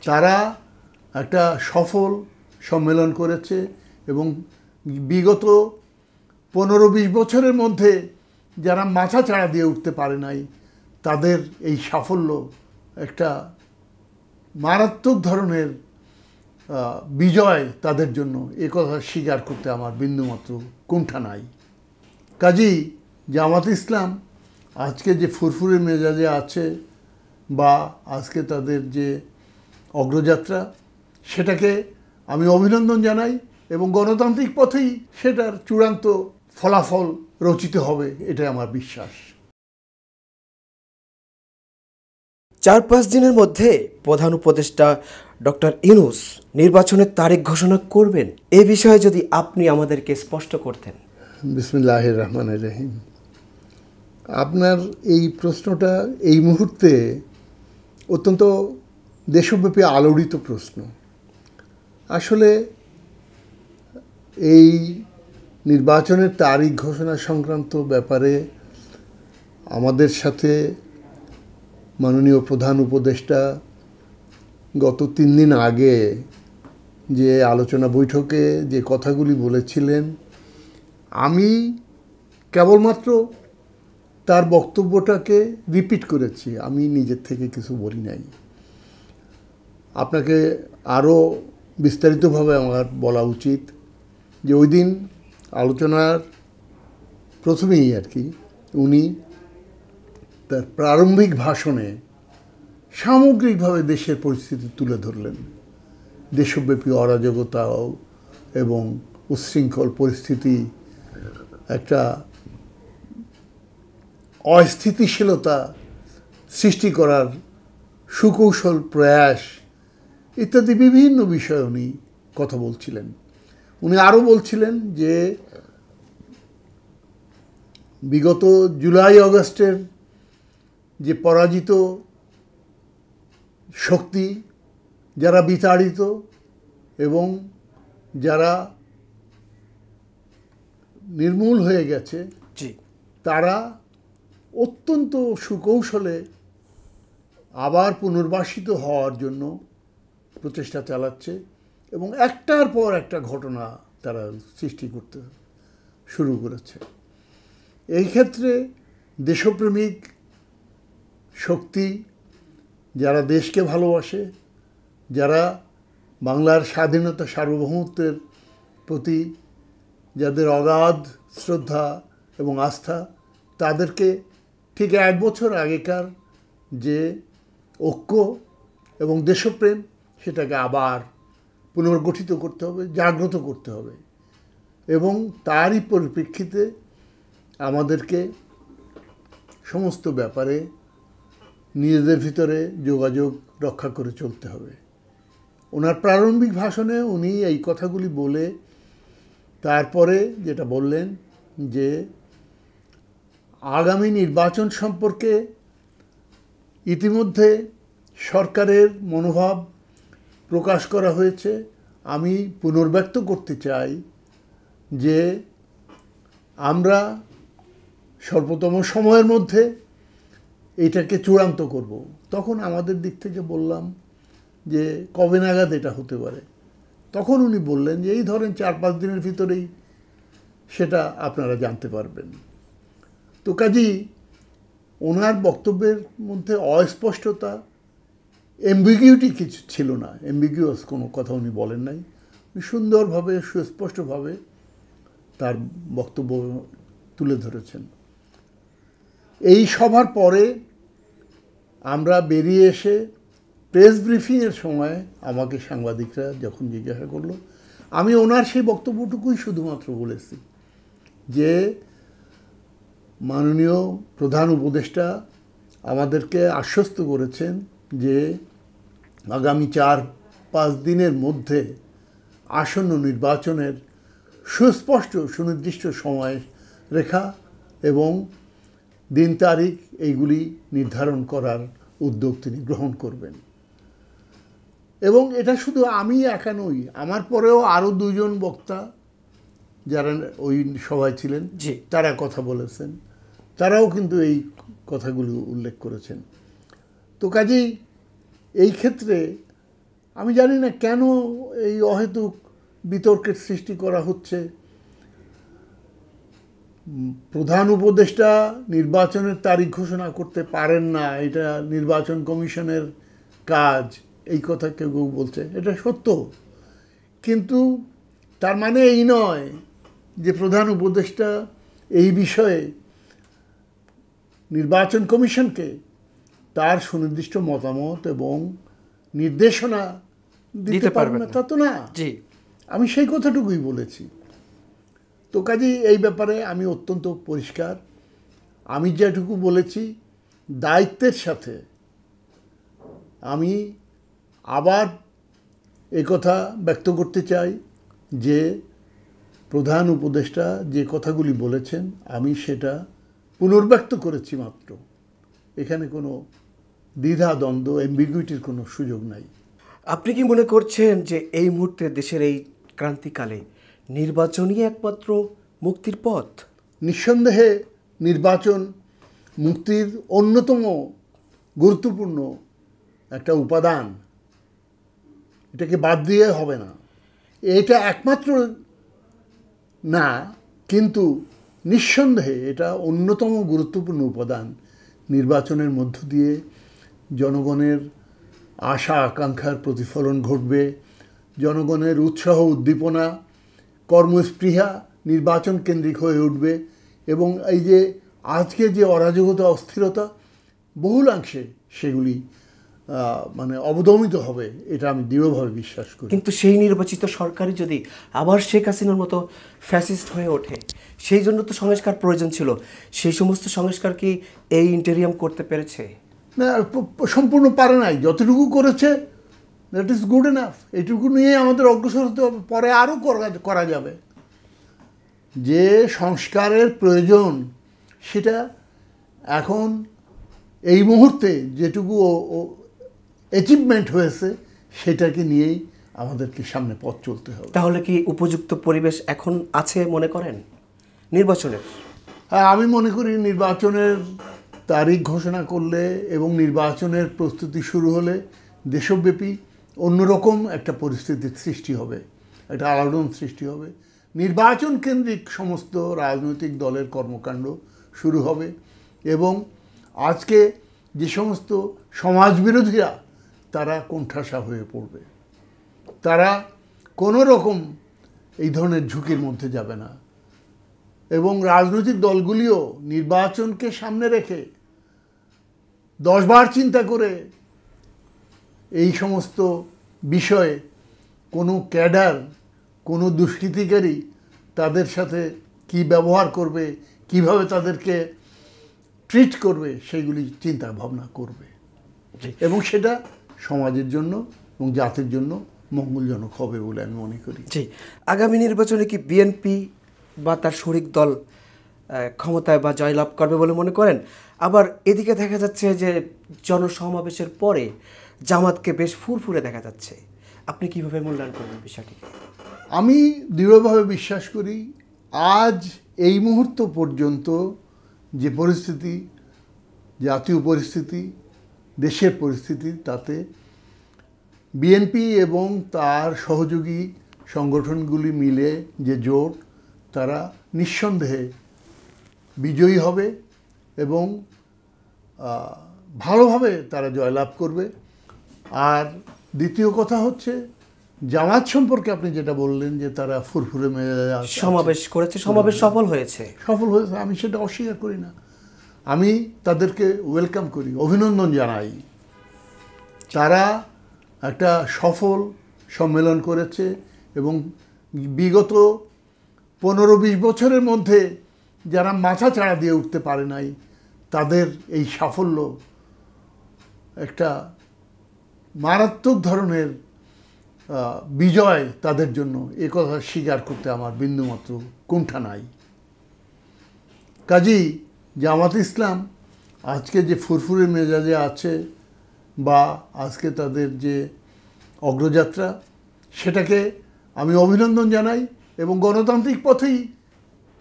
তারা একটা সফল সম্মেলন করেছে এবং বিগত 15-20 বছরের মধ্যে যারা মাথা চাড়া দিয়ে উঠতে পারে নাই তাদের এই সাফল্য একটা মারাত্মক ধরনের বিজয় তাদের জন্য, এ কথা স্বীকার করতে আমার বিন্দুমাত্র কুণ্ঠা নাই। কাজেই জামাত ইসলাম আজকে যে ফুরফুরে মেজাজে আছে বা আজকে তাদের যে অগ্রযাত্রা, সেটাকে আমি অভিনন্দন জানাই এবং গণতান্ত্রিক পথেই সেটার চূড়ান্ত ফলাফল রচিত হবে, এটাই আমার বিশ্বাস। 4-5 দিনের মধ্যে প্রধান উপদেষ্টা ডক্টর ইউনূস নির্বাচনের তারিখ ঘোষণা করবেন, এ বিষয়ে যদি আপনি আমাদেরকে স্পষ্ট করতেন। বিসমিল্লাহির রহমানির রহিম। আপনার এই প্রশ্নটা এই মুহূর্তে অত্যন্ত দেশব্যাপী আলোড়িত প্রশ্ন। আসলে এই নির্বাচনের তারিখ ঘোষণা সংক্রান্ত ব্যাপারে আমাদের সাথে মাননীয় প্রধান উপদেষ্টা গত 3 দিন আগে যে আলোচনা বৈঠকে যে কথাগুলি বলেছিলেন, আমি কেবলমাত্র তার বক্তব্যটাকে রিপিট করেছি, আমি নিজের থেকে কিছু বলি নাই। আপনাকে আরও বিস্তারিতভাবে আমার বলা উচিত যে ওই দিন আলোচনার প্রথমেই আর কি উনি তার প্রারম্ভিক ভাষণে সামগ্রিকভাবে দেশের পরিস্থিতি তুলে ধরলেন। দেশব্যাপী অরাজকতা এবং উচ্ছৃঙ্খল পরিস্থিতি, একটা অস্থিতিশীলতা সৃষ্টি করার সুকৌশল প্রয়াস ইত্যাদি বিভিন্ন বিষয়ে উনি কথা বলছিলেন। উনি আরও বলছিলেন যে বিগত জুলাই আগস্টের যে পরাজিত শক্তি, যারা বিতাড়িত এবং যারা নির্মূল হয়ে গেছে, তারা অত্যন্ত সুকৌশলে আবার পুনর্বাসিত হওয়ার জন্য প্রচেষ্টা চালাচ্ছে এবং একটার পর একটা ঘটনা তারা সৃষ্টি করতে শুরু করেছে। এই ক্ষেত্রে দেশপ্রেমিক শক্তি, যারা দেশকে ভালোবাসে, যারা বাংলার স্বাধীনতা সার্বভৌমত্বের প্রতি যাদের অগাধ শ্রদ্ধা এবং আস্থা, তাদেরকে ঠিক 1 বছর আগেকার যে ঐক্য এবং দেশপ্রেম, সেটাকে আবার পুনর্গঠিত করতে হবে, জাগ্রত করতে হবে এবং তারই পরিপ্রেক্ষিতে আমাদেরকে সমস্ত ব্যাপারে নিজেদের ভিতরে যোগাযোগ রক্ষা করে চলতে হবে। ওনার প্রারম্ভিক ভাষণে উনি এই কথাগুলি বলে তারপরে যেটা বললেন যে আগামী নির্বাচন সম্পর্কে ইতিমধ্যে সরকারের মনোভাব প্রকাশ করা হয়েছে। আমি পুনর্ব্যক্ত করতে চাই যে আমরা স্বল্পতম সময়ের মধ্যে এটাকে চূড়ান্ত করব। তখন আমাদের দিক থেকে বললাম যে কবে নাগাদ এটা হতে পারে। তখন উনি বললেন যে এই ধরেন 4-5 দিনের ভিতরেই সেটা আপনারা জানতে পারবেন। তো কাজেই ওনার বক্তব্যের মধ্যে অস্পষ্টতা, অ্যাম্বিগুইটি কিছু ছিল না, অ্যাম্বিগুয়াস কোনো কথা উনি বলেন নাই। সুন্দরভাবে সুস্পষ্টভাবে তার বক্তব্য তুলে ধরেছেন। এই সভার পরে আমরা বেরিয়ে এসে প্রেস ব্রিফিংয়ের সময় আমাকে সাংবাদিকরা যখন জিজ্ঞাসা করলো, আমি ওনার সেই বক্তব্যটুকুই শুধুমাত্র বলেছি যে মাননীয় প্রধান উপদেষ্টা আমাদেরকে আশ্বস্ত করেছেন যে আগামী 4-5 দিনের মধ্যে আসন্ন নির্বাচনের সুস্পষ্ট সুনির্দিষ্ট সময় রেখা এবং দিন তারিখ এইগুলি নির্ধারণ করার উদ্যোগ তিনি গ্রহণ করবেন। এবং এটা শুধু আমি একা নই, আমার পরেও আরও 2 জন বক্তা যারা ওই সভায় ছিলেন তারা কথা বলেছেন, তারাও কিন্তু এই কথাগুলো উল্লেখ করেছেন। তো কাজেই এই ক্ষেত্রে আমি জানি না কেন এই অহেতুক বিতর্কের সৃষ্টি করা হচ্ছে। প্রধান উপদেষ্টা নির্বাচনের তারিখ ঘোষণা করতে পারেন না, এটা নির্বাচন কমিশনের কাজ, এই কথা কেউ কেউ বলছে। এটা সত্য, কিন্তু তার মানে এই নয় যে প্রধান উপদেষ্টা এই বিষয়ে নির্বাচন কমিশনকে তার সুনির্দিষ্ট মতামত এবং নির্দেশনা দিতে পারবে না, তা তো না। জি, আমি সেই কথাটুকুই বলেছি। তো কাজেই এই ব্যাপারে আমি অত্যন্ত পরিষ্কার। আমি যেটুকু বলেছি দায়িত্বের সাথে আমি আবার একথা ব্যক্ত করতে চাই যে প্রধান উপদেষ্টা যে কথাগুলি বলেছেন আমি সেটা পুনর্ব্যক্ত করেছি মাত্র। এখানে কোনো দ্বিধা দ্বন্দ্ব, অ্যাম্বিগুইটির কোনো সুযোগ নাই। আপনি কি মনে করছেন যে এই মুহূর্তে দেশের এই ক্রান্তিকালে নির্বাচনই একমাত্র মুক্তির পথ? নিঃসন্দেহে নির্বাচন মুক্তির অন্যতম গুরুত্বপূর্ণ একটা উপাদান, এটাকে বাদ দিয়ে হবে না। এটা একমাত্র না, কিন্তু নিঃসন্দেহে এটা অন্যতম গুরুত্বপূর্ণ উপাদান। নির্বাচনের মধ্য দিয়ে জনগণের আশা আকাঙ্ক্ষার প্রতিফলন ঘটবে, জনগণের উৎসাহ উদ্দীপনা কর্মস্পৃহা নির্বাচন কেন্দ্রিক হয়ে উঠবে, এবং এই যে আজকে যে অরাজকতা অস্থিরতা বহুলাংশে সেগুলি মানে অবদমিত হবে, এটা আমি দৃঢ়ভাবে বিশ্বাস করি। কিন্তু সেই নির্বাচিত সরকারই যদি আবার শেখ হাসিনার মতো ফ্যাসিস্ট হয়ে ওঠে, সেই জন্য তো সংস্কার প্রয়োজন ছিল। সেই সমস্ত সংস্কার কি এই ইন্টেরিয়াম করতে পেরেছে? না, সম্পূর্ণ পারে নাই। যতটুকু করেছে দ্যাট ইজ গুড এনাফ। এটুকু নিয়ে আমাদের অগ্রসর হতে হবে, পরে আরও করা যাবে। যে সংস্কারের প্রয়োজন সেটা এখন এই মুহূর্তে যেটুকু অ্যাচিভমেন্ট হয়েছে সেটাকে নিয়েই আমাদেরকে সামনে পথ চলতে হবে। তাহলে কি উপযুক্ত পরিবেশ এখন আছে মনে করেন নির্বাচনের? হ্যাঁ, আমি মনে করি নির্বাচনের তারিখ ঘোষণা করলে এবং নির্বাচনের প্রস্তুতি শুরু হলে দেশব্যাপী অন্যরকম একটা পরিস্থিতির সৃষ্টি হবে, একটা আলোড়ন সৃষ্টি হবে। নির্বাচন কেন্দ্রিক সমস্ত রাজনৈতিক দলের কর্মকাণ্ড শুরু হবে, এবং আজকে যে সমস্ত সমাজবিরোধীরা তারা কোণঠাসা হয়ে পড়বে। তারা কোনো রকম এই ধরনের ঝুঁকির মধ্যে যাবে না, এবং রাজনৈতিক দলগুলিও নির্বাচনকে সামনে রেখে 10 বার চিন্তা করে এই সমস্ত বিষয়ে কোনো ক্যাডার, কোনো দুষ্কৃতিকারী তাদের সাথে কি ব্যবহার করবে, কিভাবে তাদেরকে ট্রিট করবে, সেইগুলি চিন্তা ভাবনা করবে, এবং সেটা সমাজের জন্য এবং জাতির জন্য মঙ্গলজনক হবে বলে আমি মনে করি। জি, আগামী নির্বাচনে কি বিএনপি বা তার শরিক দল ক্ষমতায় বা জয়লাভ করবে বলে মনে করেন? আবার এদিকে দেখা যাচ্ছে যে জনসমাবেশের পরে জামাতকে বেশ ফুরফুরে দেখা যাচ্ছে। আপনি কিভাবে মূল্যায়ন করবেন বিষয়টিকে? আমি দৃঢ়ভাবে বিশ্বাস করি আজ এই মুহূর্ত পর্যন্ত যে পরিস্থিতি, জাতীয় পরিস্থিতি, দেশের পরিস্থিতি, তাতে বিএনপি এবং তার সহযোগী সংগঠনগুলি মিলে যে জোট, তারা নিঃসন্দেহে বিজয়ী হবে এবং ভালোভাবে তারা জয়লাভ করবে। আর দ্বিতীয় কথা হচ্ছে জামাত সম্পর্কে আপনি যেটা বললেন যে তারা ফুরফুরে মেজাজ সমাবেশ করেছে, সমাবেশ সফল হয়েছে, আমি সেটা অস্বীকার করি না। আমি তাদেরকে ওয়েলকাম করি, অভিনন্দন জানাই। তারা একটা সফল সম্মেলন করেছে, এবং বিগত 15-20 বছরের মধ্যে যারা মাথা চাড়া দিয়ে উঠতে পারে নাই, তাদের এই সাফল্য একটা মারাত্মক ধরনের বিজয় তাদের জন্য, এ কথা স্বীকার করতে আমার বিন্দুমাত্র কুণ্ঠা নাই। কাজেই জামাত ইসলাম আজকে যে ফুরফুরে মেজাজে আছে, বা আজকে তাদের যে অগ্রযাত্রা, সেটাকে আমি অভিনন্দন জানাই, এবং গণতান্ত্রিক পথেই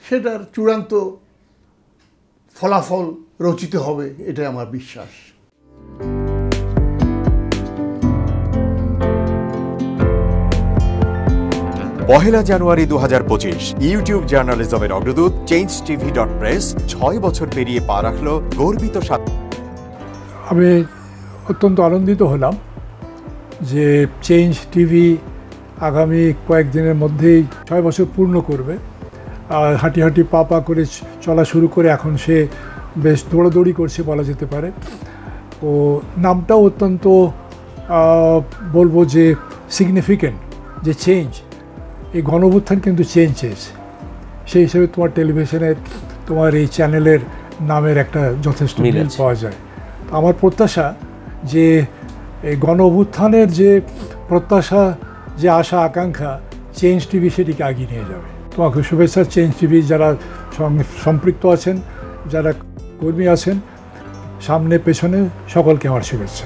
সেটার চূড়ান্ত ফলাফল রচিত হবে, এটাই আমার বিশ্বাস। 1 জানুয়ারি 2025 ইউটিউব জার্নালিজমের অগ্রদূত changetv.press 6 বছর পেরিয়ে পা রাখল গর্বিত আমি অত্যন্ত আনন্দিত হলাম যে চেঞ্জ টিভি আগামী কয়েকদিনের মধ্যেই 6 বছর পূর্ণ করবে। আর হাঁটি হাঁটি পা পা করে চলা শুরু করে এখন সে বেশ দৌড়াদৌড়ি করছে বলা যেতে পারে। ও নামটাও অত্যন্ত বলবো যে সিগনিফিক্যান্ট, যে চেঞ্জ, এই গণঅভ্যুত্থান কিন্তু চেঞ্জ চেয়েছে। সেই হিসেবে তোমার টেলিভিশনের, তোমার এই চ্যানেলের নামের একটা যথেষ্ট মিল পাওয়া যায়। আমার প্রত্যাশা যে এই গণঅভ্যুত্থানের যে প্রত্যাশা, যে আশা আকাঙ্ক্ষা, চেঞ্জ টিভি সেটিকে এগিয়ে নিয়ে যাবে। তোমাকে শুভেচ্ছা। চেঞ্জ টিভি যারা সম্পৃক্ত আছেন, যারা কর্মী আছেন, সামনে পেছনে সকলকে আমার শুভেচ্ছা।